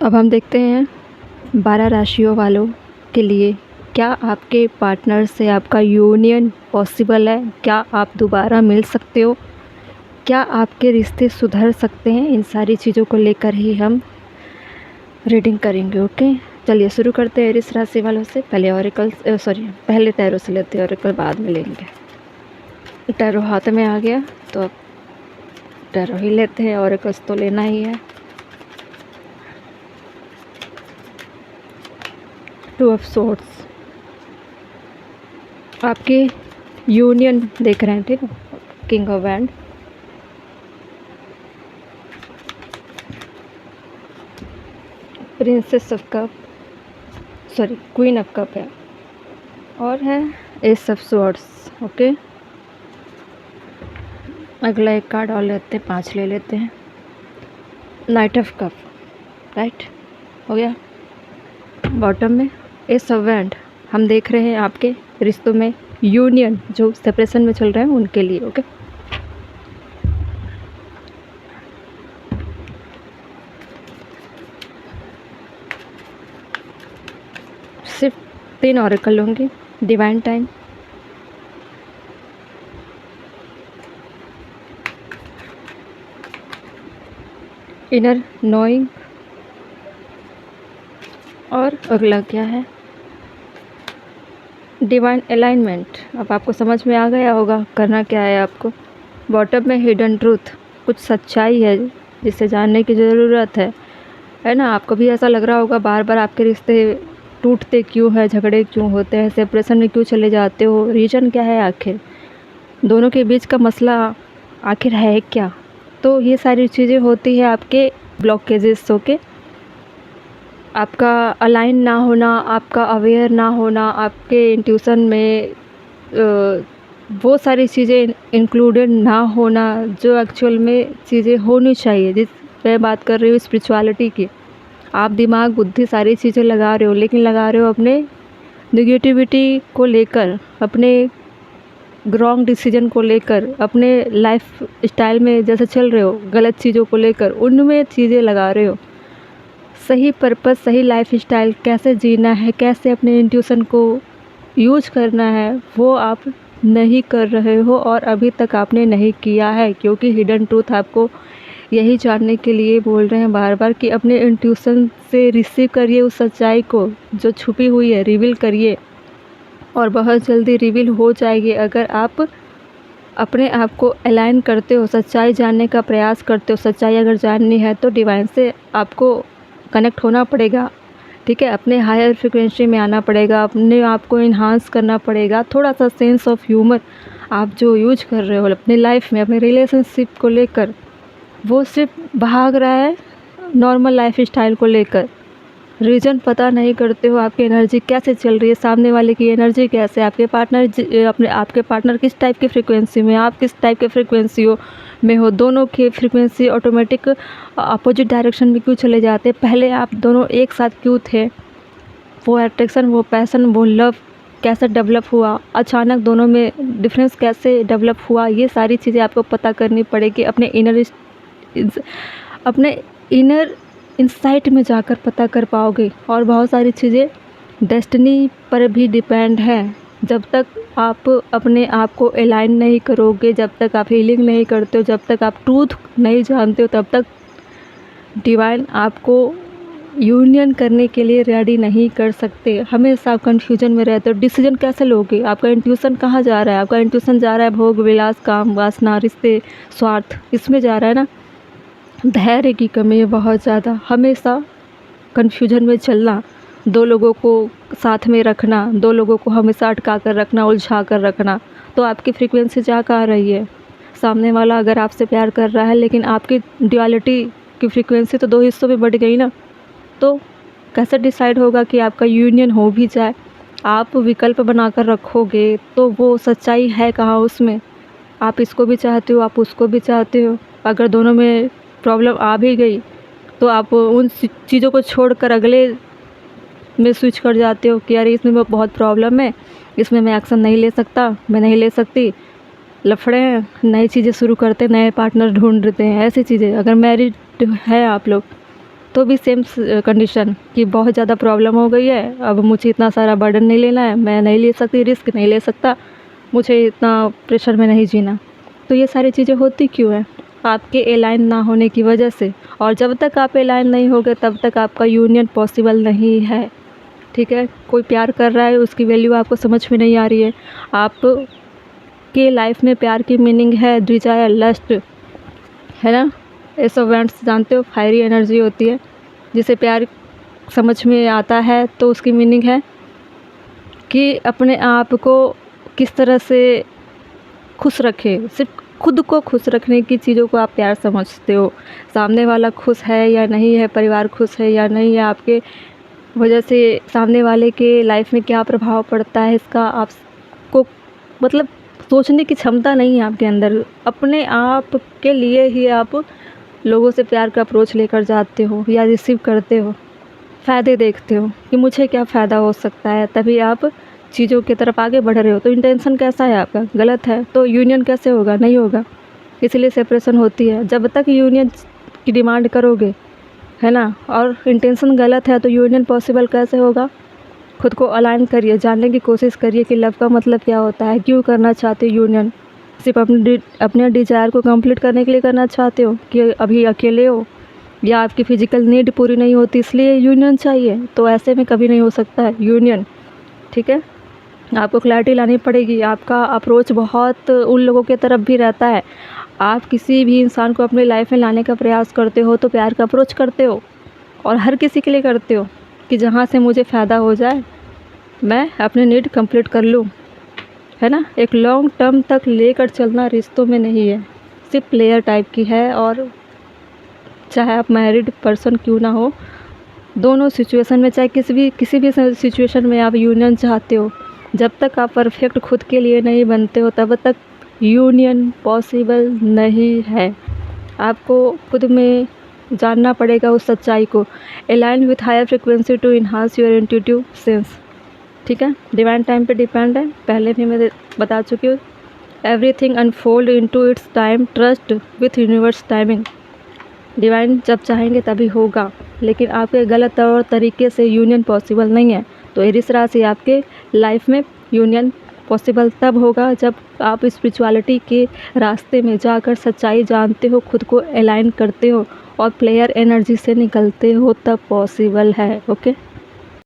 अब हम देखते हैं 12 राशियों वालों के लिए क्या आपके पार्टनर से आपका यूनियन पॉसिबल है, क्या आप दोबारा मिल सकते हो, क्या आपके रिश्ते सुधर सकते हैं। इन सारी चीज़ों को लेकर ही हम रीडिंग करेंगे। ओके, चलिए शुरू करते हैं एरिस राशि वालों से। पहले टैरो से लेते हैं, ऑरिकल बाद में लेंगे। टैरो हाथ में आ गया तो अब टैरो ही लेते हैं, ऑरिकल्स तो लेना ही है। 2 ऑफ सोर्ड्स आपके यूनियन देख रहे हैं, ठीक है। King of wand, princess of cup, queen of cup है, और है एस ऑफ स्वॉर्ड्स। ओके, अगला एक कार्ड और लेते हैं, 5 ले लेते हैं। नाइट ऑफ कप, राइट हो गया। बॉटम में एस ऑफ वैंड, हम देख रहे हैं आपके रिश्तों में यूनियन जो सेपरेशन में चल रहे हैं उनके लिए। ओके, सिर्फ 3 ऑरेकल लूँगी। डिवाइन टाइम, इनर नोइंग, और अगला क्या है, डिवाइन अलाइनमेंट। अब आपको समझ में आ गया होगा करना क्या है आपको। बॉटम में हिडन ट्रूथ, कुछ सच्चाई है जिसे जानने की ज़रूरत है ना। आपको भी ऐसा लग रहा होगा बार बार आपके रिश्ते टूटते क्यों है, झगड़े क्यों होते हैं, सेपरेशन में क्यों चले जाते हो, रीज़न क्या है, आखिर दोनों के बीच का मसला आखिर है क्या। तो ये सारी चीज़ें होती है आपके ब्लॉकेजेस होके, आपका अलाइन ना होना, आपका अवेयर ना होना, आपके इंट्यूशन में वो सारी चीज़ें इंक्लूडेड ना होना जो एक्चुअल में चीज़ें होनी चाहिए। जिस मैं बात कर रही हूँ स्पिरिचुअलिटी की, आप दिमाग बुद्धि सारी चीज़ें लगा रहे हो, लेकिन लगा रहे हो अपने नेगेटिविटी को लेकर, अपने रॉन्ग डिसीजन को लेकर, अपने लाइफ स्टाइल में जैसे चल रहे हो गलत चीज़ों को लेकर, उनमें चीज़ें लगा रहे हो। सही पर्पस, सही लाइफ स्टाइल कैसे जीना है, कैसे अपने इंट्यूशन को यूज करना है, वो आप नहीं कर रहे हो और अभी तक आपने नहीं किया है। क्योंकि हिडन ट्रूथ आपको यही जानने के लिए बोल रहे हैं बार बार कि अपने इंट्यूशन से रिसीव करिए उस सच्चाई को जो छुपी हुई है, रिवील करिए, और बहुत जल्दी रिवील हो जाएगी अगर आप अपने आप को अलाइन करते हो, सच्चाई जानने का प्रयास करते हो। सच्चाई अगर जाननी है तो डिवाइन से आपको कनेक्ट होना पड़ेगा, ठीक है। अपने हायर फ्रिक्वेंसी में आना पड़ेगा, अपने आप को इन्हांस करना पड़ेगा। थोड़ा सा सेंस ऑफ ह्यूमर आप जो यूज कर रहे हो अपनी लाइफ में, अपने रिलेशनशिप को लेकर, वो सिर्फ भाग रहा है नॉर्मल लाइफ स्टाइल को लेकर। रीज़न पता नहीं करते हो आपकी एनर्जी कैसे चल रही है, सामने वाले की एनर्जी कैसे, आपके पार्टनर किस टाइप की फ्रिक्वेंसी में, आप किस टाइप के फ्रिक्वेंसी में हो। दोनों की फ्रिक्वेंसी ऑटोमेटिक अपोजिट डायरेक्शन में क्यों चले जाते, पहले आप दोनों एक साथ क्यों थे, वो अट्रैक्शन, वो पैसन, वो लव कैसे डेवलप हुआ, अचानक दोनों में डिफरेंस कैसे डेवलप हुआ, ये सारी चीज़ें आपको पता करनी पड़ेगी। अपने इनर इंसाइट में जाकर पता कर पाओगे। और बहुत सारी चीज़ें डेस्टिनी पर भी डिपेंड है। जब तक आप अपने आप को अलाइन नहीं करोगे, जब तक आप हीलिंग नहीं करते हो, जब तक आप ट्रूथ नहीं जानते हो, तब तक डिवाइन आपको यूनियन करने के लिए रेडी नहीं कर सकते। हमेशा आप कन्फ्यूजन में रहते हो, डिसीजन कैसे लोगे, आपका इंट्यूशन कहाँ जा रहा है, आपका इंट्यूशन जा रहा है भोग विलास, काम वासना, रिश्ते, स्वार्थ, इसमें जा रहा है ना। धैर्य की कमी है बहुत ज़्यादा, हमेशा कन्फ्यूजन में चलना, 2 लोगों को साथ में रखना, 2 लोगों को हमेशा अटका कर रखना, उलझा कर रखना, तो आपकी फ्रीक्वेंसी जा कहाँ रही है। सामने वाला अगर आपसे प्यार कर रहा है लेकिन आपकी ड्युअलिटी की फ्रीक्वेंसी तो 2 हिस्सों में बढ़ गई ना, तो कैसे डिसाइड होगा कि आपका यूनियन हो भी जाए। आप विकल्प बनाकर रखोगे तो वो सच्चाई है कहाँ उसमें। आप इसको भी चाहते हो, आप उसको भी चाहते हो, अगर दोनों में प्रॉब्लम आ भी गई तो आप उन चीज़ों को छोड़कर अगले में स्विच कर जाते हो कि यार इसमें बहुत प्रॉब्लम है, इसमें मैं एक्शन नहीं ले सकता, मैं नहीं ले सकती, लफड़े हैं, नई चीज़ें शुरू करते, नए पार्टनर ढूंढते हैं, ऐसी चीज़ें। अगर मैरिड है आप लोग तो भी सेम कंडीशन कि बहुत ज़्यादा प्रॉब्लम हो गई है, अब मुझे इतना सारा बर्डन नहीं लेना है, मैं नहीं ले सकती, रिस्क नहीं ले सकता, मुझे इतना प्रेशर में नहीं जीना। तो ये सारी चीज़ें होती क्यों हैं? आपके अलाइन ना होने की वजह से। और जब तक आप अलाइन नहीं होगे तब तक आपका यूनियन पॉसिबल नहीं है, ठीक है? कोई प्यार कर रहा है, उसकी वैल्यू आपको समझ में नहीं आ रही है। आप के लाइफ में प्यार की मीनिंग है डिजायर, लस्ट, है ना? एसोवेंट्स जानते हो, फायरी एनर्जी होती है। जिसे प्यार समझ में आता है तो उसकी मीनिंग है कि अपने आप को किस तरह से खुश रखें। सिर्फ खुद को खुश रखने की चीज़ों को आप प्यार समझते हो। सामने वाला खुश है या नहीं है, परिवार खुश है या नहीं है, आपके वजह से सामने वाले के लाइफ में क्या प्रभाव पड़ता है, इसका आपको मतलब सोचने की क्षमता नहीं है आपके अंदर। अपने आप के लिए ही आप लोगों से प्यार का अप्रोच लेकर जाते हो या रिसीव करते हो। फ़ायदे देखते हो कि मुझे क्या फ़ायदा हो सकता है, तभी आप चीज़ों की तरफ आगे बढ़ रहे हो। तो इंटेंशन कैसा है आपका? गलत है तो यूनियन कैसे होगा? नहीं होगा। इसलिए सेपरेशन होती है। जब तक यूनियन की डिमांड करोगे, है ना, और इंटेंशन गलत है तो यूनियन पॉसिबल कैसे होगा? खुद को अलाइन करिए, जानने की कोशिश करिए कि लव का मतलब क्या होता है, क्यों करना चाहते हो यूनियन? सिर्फ अपने डिज़ायर को कंप्लीट करने के लिए करना चाहते हो कि अभी अकेले हो, या आपकी फ़िज़िकल नीड पूरी नहीं होती इसलिए यूनियन चाहिए? तो ऐसे में कभी नहीं हो सकता है यूनियन, ठीक है? आपको क्लैरिटी लानी पड़ेगी। आपका अप्रोच बहुत उन लोगों के तरफ भी रहता है। आप किसी भी इंसान को अपनी लाइफ में लाने का प्रयास करते हो तो प्यार का अप्रोच करते हो, और हर किसी के लिए करते हो कि जहाँ से मुझे फ़ायदा हो जाए, मैं अपनी नीड कंप्लीट कर लूँ, है ना? एक लॉन्ग टर्म तक लेकर चलना रिश्तों में नहीं है, सिर्फ प्लेयर टाइप की है। और चाहे आप मैरिड पर्सन क्यों ना हो, दोनों सिचुएशन में, चाहे किसी भी सिचुएशन में आप यूनियन चाहते हो, जब तक आप परफेक्ट खुद के लिए नहीं बनते हो तब तक यूनियन पॉसिबल नहीं है। आपको खुद में जानना पड़ेगा उस सच्चाई को। Align with higher frequency to enhance your intuitive sense, ठीक है? डिवाइन टाइम पे डिपेंड है, पहले भी मैं बता चुकी हूँ। Everything unfold into its time, trust with universe timing. Divine जब चाहेंगे तभी होगा, लेकिन आपके गलत तौर तरीके से यूनियन पॉसिबल नहीं है। तो एरिस राशि आपके लाइफ में यूनियन पॉसिबल तब होगा जब आप स्पिरिचुअलिटी के रास्ते में जाकर सच्चाई जानते हो, खुद को अलाइन करते हो और प्लेयर एनर्जी से निकलते हो, तब पॉसिबल है। ओके।